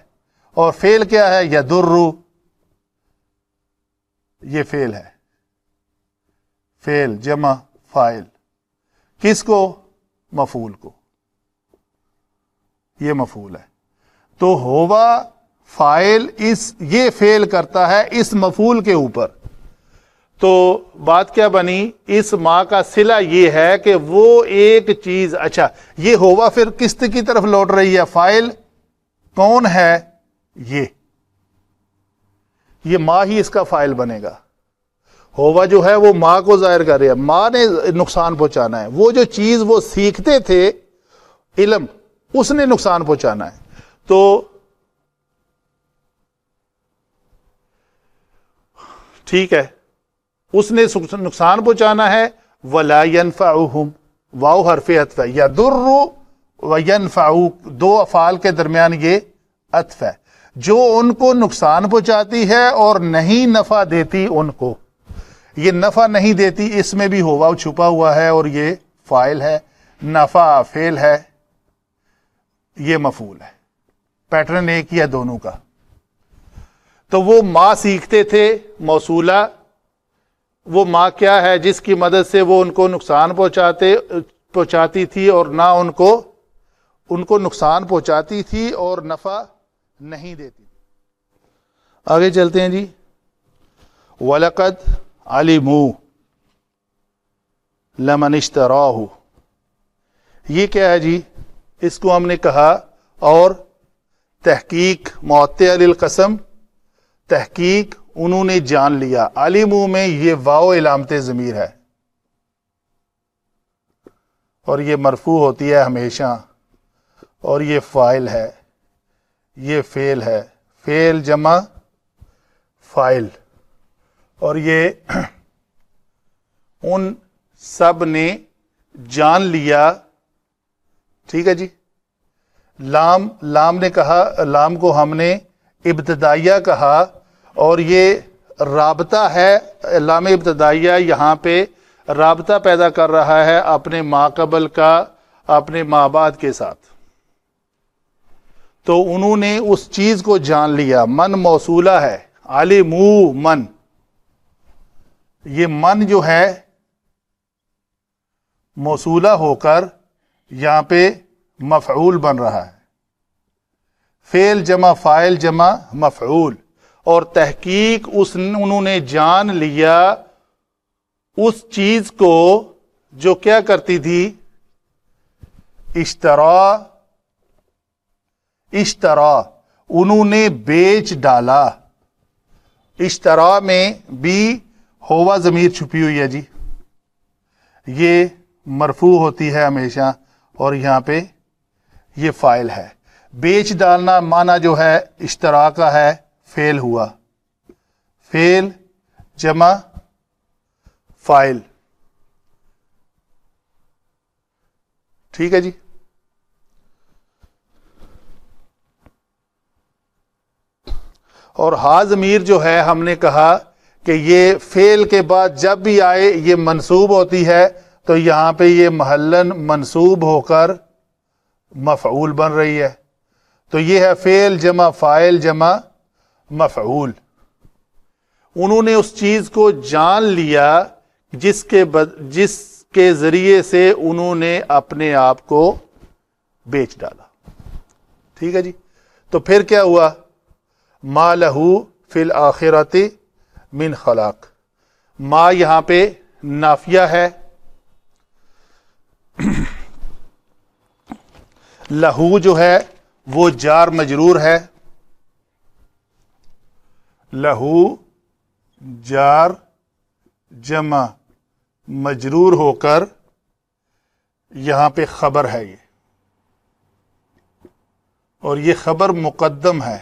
اور فعل کیا ہے؟ یضر. یہ فعل ہے، فعل جمع فاعل. کس کو؟ مفعول کو. یہ مفعول ہے. تو ہوا فاعل یہ فعل کرتا ہے اس مفعول کے اوپر. تو بات کیا بنی؟ اس ماں کا صلہ یہ ہے کہ وہ ایک چیز. اچھا، یہ ہوا پھر کس کی طرف لوٹ رہی ہے؟ فاعل کون ہے؟ یہ ماں ہی اس کا فاعل بنے گا. ہوا جو ہے وہ ماں کو ظاہر کر رہی ہے، ماں نے نقصان پہنچانا ہے. وہ جو چیز وہ سیکھتے تھے علم، اس نے نقصان پہنچانا ہے. تو ٹھیک ہے، اس نے نقصان پہنچانا ہے. وَلَا يَنْفَعُهُمْ، واو حرف عطف ہے. يَضُرُّ وَيَنْفَعُ، 2 افعال کے درمیان یہ عطف ہے. جو ان کو نقصان پہنچاتی ہے اور نہیں نفع دیتی ان کو. یہ نفع نہیں دیتی، اس میں بھی ہوا چھپا ہوا ہے اور یہ فاعل ہے. نفع فعل ہے، یہ مفعول ہے. پیٹرن ایک ہی ہے دونوں کا. تو وہ ماں سیکھتے تھے موصولہ. وہ ماں کیا ہے؟ جس کی مدد سے وہ ان کو نقصان پہنچاتی تھی اور نہ ان کو نقصان پہنچاتی تھی اور نفع نہیں دیتی. آگے چلتے ہیں جی. وَلَقَدْ عَلِمُوا لَمَنِ اشْتَرَاهُ، یہ کیا ہے جی؟ اس کو ہم نے کہا، اور تحقیق معطیہ للقسم، تحقیق انہوں نے جان لیا. علموا میں یہ واو علامت ضمیر ہے، اور یہ مرفوع ہوتی ہے ہمیشہ، اور یہ فاعل ہے، یہ فعل ہے، فعل جمع فاعل، اور یہ ان سب نے جان لیا. ٹھیک ہے جی. لام نے کہا، لام کو ہم نے ابتدائیہ کہا، اور یہ رابطہ ہے. لام ابتدائیہ یہاں پہ رابطہ پیدا کر رہا ہے اپنے ما قبل کا اپنے ما بعد کے ساتھ. تو انہوں نے اس چیز کو جان لیا. من موصولہ ہے، علموا من، یہ من جو ہے موصولہ ہو کر یہاں پہ مفعول بن رہا ہے. فعل جمع فاعل جمع مفعول، اور تحقیق انہوں نے جان لیا اس چیز کو جو کیا کرتی تھی؟ اشترا، انہوں نے بیچ ڈالا. اشترا میں بھی ہوا ضمیر چھپی ہوئی ہے جی، یہ مرفوع ہوتی ہے ہمیشہ، اور یہاں پہ یہ فاعل ہے. بیچ ڈالنا معنی جو ہے اشترا کا ہے، فعل ہوا، فعل جمع فاعل. ٹھیک ہے جی. اور ہا ضمیر جو ہے ہم نے کہا کہ یہ فعل کے بعد جب بھی آئے یہ منصوب ہوتی ہے، تو یہاں پہ یہ محلن منصوب ہو کر مفعول بن رہی ہے. تو یہ ہے فعل جمع فاعل جمع مفعول. انہوں نے اس چیز کو جان لیا جس کے ذریعے سے انہوں نے اپنے آپ کو بیچ ڈالا. ٹھیک ہے جی. تو پھر کیا ہوا؟ ما لہو فی الآخرۃ من خلاق. ما یہاں پہ نافیہ ہے، لہو جو ہے وہ جار مجرور ہے. لہو جار جمع مجرور ہو کر یہاں پہ خبر ہے یہ، اور یہ خبر مقدم ہے.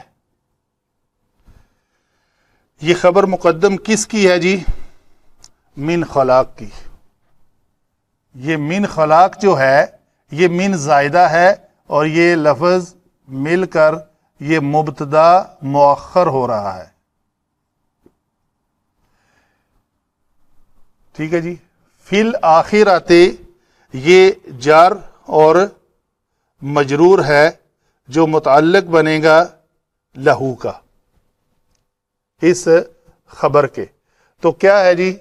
یہ خبر مقدم کس کی ہے جی؟ من خلاق کی. یہ من خلاق جو ہے یہ من زائدہ ہے، اور یہ لفظ مل کر یہ مبتدا مؤخر ہو رہا ہے. ٹھیک ہے جی. فی الآخرۃ یہ جار اور مجرور ہے جو متعلق بنے گا لہو کا اس خبر کے. تو کیا ہے جی؟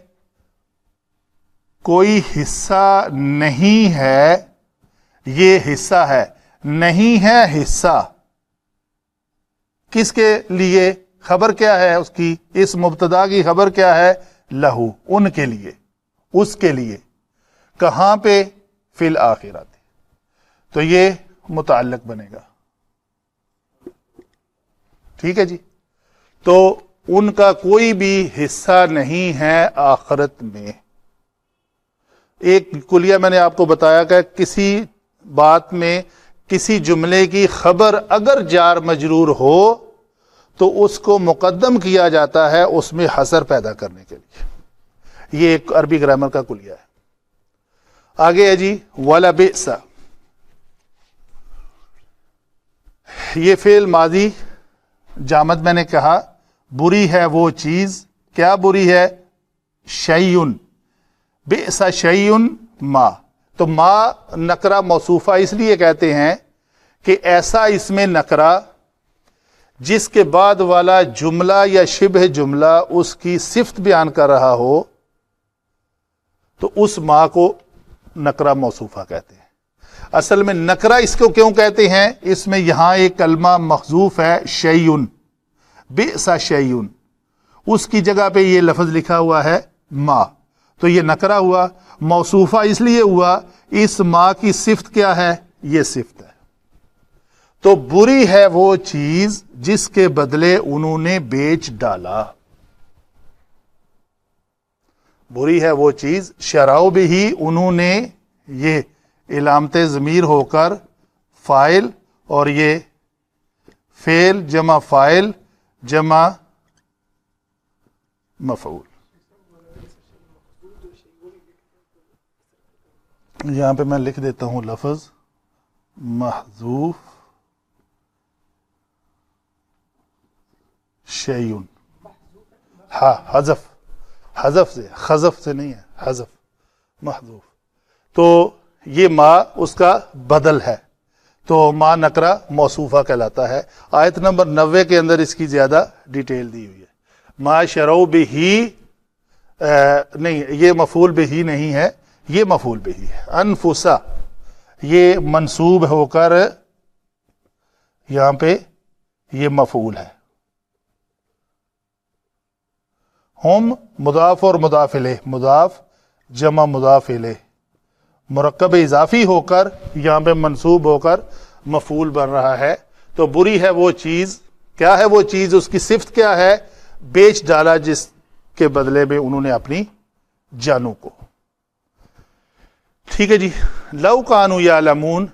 کوئی حصہ نہیں ہے، یہ حصہ ہے، نہیں ہے حصہ. کس کے لیے؟ خبر کیا ہے اس کی؟ اس مبتدا کی خبر کیا ہے؟ لہو، ان کے لیے، اس کے لیے. کہاں پہ؟ فی الآخرۃ. تو یہ متعلق بنے گا. ٹھیک ہے جی. تو ان کا کوئی بھی حصہ نہیں ہے آخرت میں. ایک کلیہ میں نے آپ کو بتایا کہ کسی بات میں کسی جملے کی خبر اگر جار مجرور ہو تو اس کو مقدم کیا جاتا ہے اس میں حصر پیدا کرنے کے لیے. یہ ایک عربی گرامر کا کلیہ ہے. آگے ہے جی وَلَبِئْسَ. یہ فعل ماضی جامد میں نے کہا، بری ہے وہ چیز. کیا بری ہے؟ شیئن. بئس شیئن ما. تو ما نکرہ موصوفہ اس لیے کہتے ہیں کہ ایسا اس میں نکرہ جس کے بعد والا جملہ یا شبہ جملہ اس کی صفت بیان کر رہا ہو تو اس ما کو نکرہ موصوفہ کہتے ہیں. اصل میں نکرہ اس کو کیوں کہتے ہیں؟ اس میں یہاں ایک کلمہ محذوف ہے، شیئن. بئس شیئن. اس کی جگہ پہ یہ لفظ لکھا ہوا ہے ما، تو یہ نکرہ ہوا، موصوفہ اس لیے ہوا اس ما کی صفت کیا ہے؟ یہ صفت ہے۔ تو بری ہے وہ چیز جس کے بدلے انہوں نے بیچ ڈالا، بری ہے وہ چیز شراؤ بھی ہی انہوں نے، یہ علامت ضمیر ہو کر فاعل، اور یہ فعل جمع فاعل جمع مفعول۔ یہاں پہ میں لکھ دیتا ہوں لفظ محذوف شیئن، ہاں حذف، حذف سے، خذف سے نہیں ہے، حذف، محذوف۔ تو یہ ما اس کا بدل ہے، تو ما نکرہ موصوفہ کہلاتا ہے۔ آیت نمبر 90 کے اندر اس کی زیادہ ڈیٹیل دی ہوئی ہے۔ ما شرو بھی نہیں، یہ مفعول بھی نہیں ہے، یہ مفعول بھی ہے۔ انفسا یہ منصوب ہو کر یہاں پہ یہ مفعول ہے۔ ہم مضاف اور مضاف الیہ، مضاف جمع مضاف الیہ، مرکب اضافی ہو کر یہاں پہ منصوب ہو کر مفعول بن رہا ہے۔ تو بری ہے وہ چیز، کیا ہے وہ چیز؟ اس کی صفت کیا ہے؟ بیچ ڈالا جس کے بدلے میں انہوں نے اپنی جانوں کو۔ ٹھیک ہے جی۔ لو کانو یعلمون،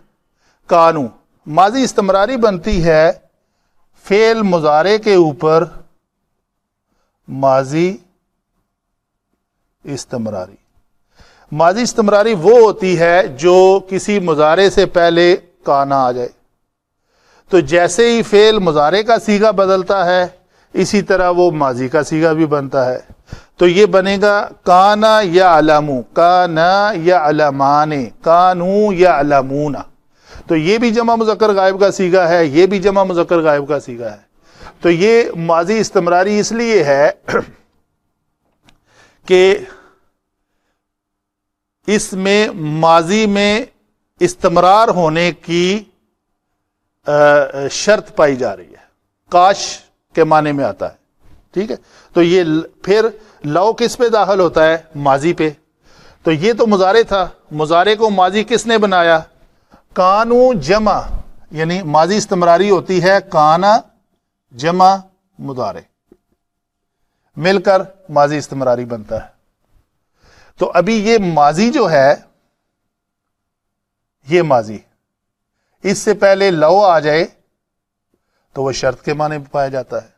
کانو ماضی استمراری بنتی ہے فعل مضارع کے اوپر، ماضی استمراری۔ ماضی استمراری وہ ہوتی ہے جو کسی مضارع سے پہلے کانا آ جائے، تو جیسے ہی فعل مضارع کا صیغہ بدلتا ہے اسی طرح وہ ماضی کا صیغہ بھی بنتا ہے۔ تو یہ بنے گا کانا یعلمو، کانا یعلمان، کانو یعلمون۔ تو یہ بھی جمع مذکر غائب کا صیغہ ہے، یہ بھی جمع مذکر غائب کا صیغہ ہے۔ تو یہ ماضی استمراری اس لیے ہے کہ اس میں ماضی میں استمرار ہونے کی شرط پائی جا رہی ہے، کاش کے معنی میں آتا ہے۔ ٹھیک ہے، تو یہ پھر لو کس پہ داخل ہوتا ہے؟ ماضی پہ۔ تو یہ تو مضارع تھا، مضارع کو ماضی کس نے بنایا؟ کانو جمع، یعنی ماضی استمراری ہوتی ہے کانا جمع مضارع مل کر ماضی استمراری بنتا ہے۔ تو ابھی یہ ماضی جو ہے، یہ ماضی، اس سے پہلے لو آ جائے تو وہ شرط کے معنی میں پایا جاتا ہے۔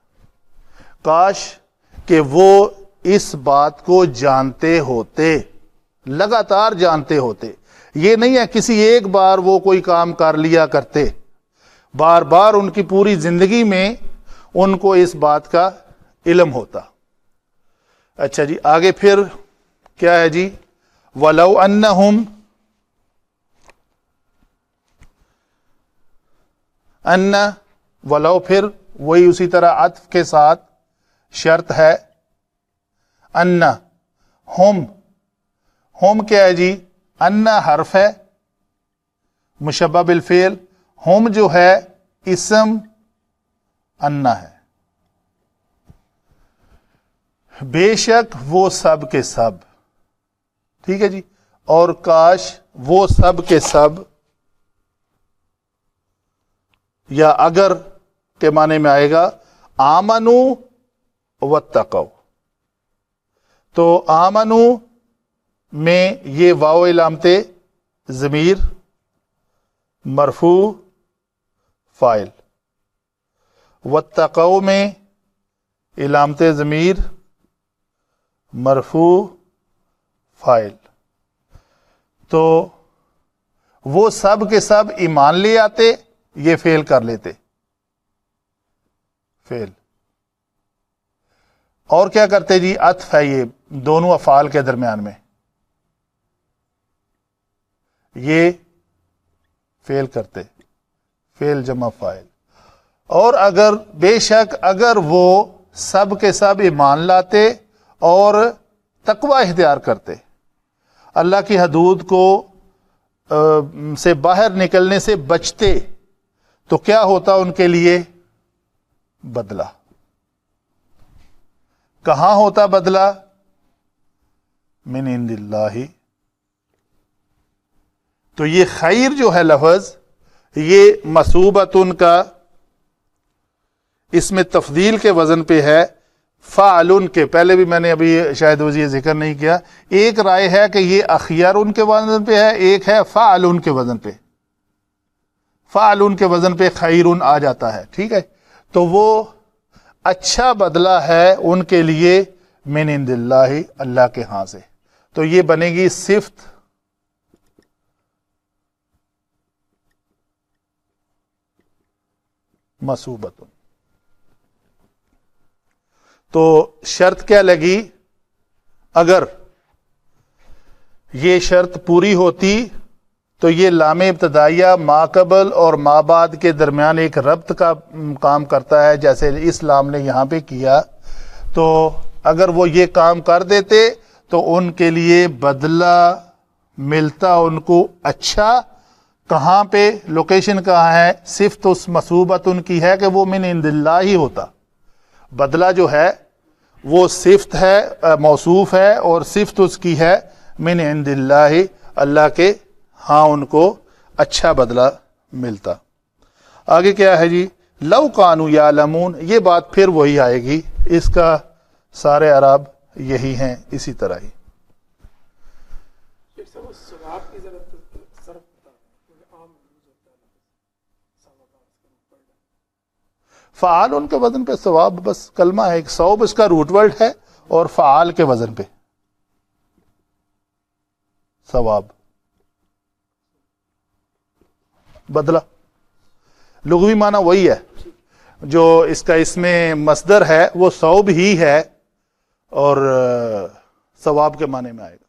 کاش کہ وہ اس بات کو جانتے ہوتے، لگاتار جانتے ہوتے۔ یہ نہیں ہے کسی ایک بار وہ کوئی کام کر لیا کرتے، بار بار ان کی پوری زندگی میں ان کو اس بات کا علم ہوتا۔ اچھا جی، آگے پھر کیا ہے جی؟ وَلَوْ أَنَّهُمْ، ان ولو پھر وہی اسی طرح عطف کے ساتھ شرط ہے، ان ہم کیا ہے جی؟ ان حرف ہے مشبہ بالفعل، ہم جو ہے اسم ان ہے۔ بے شک وہ سب کے سب، ٹھیک ہے جی، اور کاش وہ سب کے سب، یا اگر کے معنی میں آئے گا آمنو واتقوا۔ تو آمنو میں یہ واو علامت ضمیر مرفوع فاعل، واتقوا میں علامت ضمیر مرفوع فاعل۔ تو وہ سب کے سب ایمان لے آتے، یہ فعل کر لیتے، فعل، اور کیا کرتے جی؟ عطف ہے یہ دونوں افعال کے درمیان میں، یہ فعل کرتے، فعل جمع فاعل۔ اور اگر بے شک اگر وہ سب کے سب ایمان لاتے اور تقوی اختیار کرتے، اللہ کی حدود کو سے باہر نکلنے سے بچتے، تو کیا ہوتا ان کے لیے؟ بدلہ۔ کہاں ہوتا بدلہ؟ من عند اللہ. تو یہ خیر جو ہے لفظ یہ مصوبتن کا اس میں تفضیل کے وزن پہ ہے، فعلن کے. پہلے بھی میں نے ابھی شاید یہ ذکر نہیں کیا، ایک رائے ہے کہ یہ اخیرن کے وزن پہ ہے، ایک ہے فعلن کے وزن پہ. فعلن کے وزن پہ خیرن آ جاتا ہے، ٹھیک ہے. تو وہ اچھا بدلہ ہے ان کے لیے من عند اللہ، اللہ کے ہاں سے. تو یہ بنے گی صفت مصوبتن. تو شرط کیا لگی؟ اگر یہ شرط پوری ہوتی تو یہ لام ابتدائیہ ما قبل اور ما بعد کے درمیان ایک ربط کا کام کرتا ہے، جیسے اس لام نے یہاں پہ کیا. تو اگر وہ یہ کام کر دیتے تو ان کے لیے بدلہ ملتا ان کو اچھا. کہاں پہ؟ لوکیشن کہاں ہے؟ صفت اس مصوبت ان کی ہے کہ وہ من عند اللہ ہی ہوتا. بدلہ جو ہے وہ صفت ہے، موصوف ہے، اور صفت اس کی ہے من عند اللہ، اللہ کے ہاں ان کو اچھا بدلہ ملتا. آگے کیا ہے جی؟ لو کانوا یعلمون. یہ بات پھر وہی آئے گی، اس کا سارے اعراب یہی ہیں اسی طرح ہی. فعال ان کے وزن پہ ثواب بس کلمہ ہے، ایک ثواب اس کا روٹ ورڈ ہے، اور فعال کے وزن پہ ثواب بدلہ. لغوی معنی وہی ہے، جو اس کا اس میں مصدر ہے وہ ثواب ہی ہے، اور ثواب کے معنی میں آئے گا.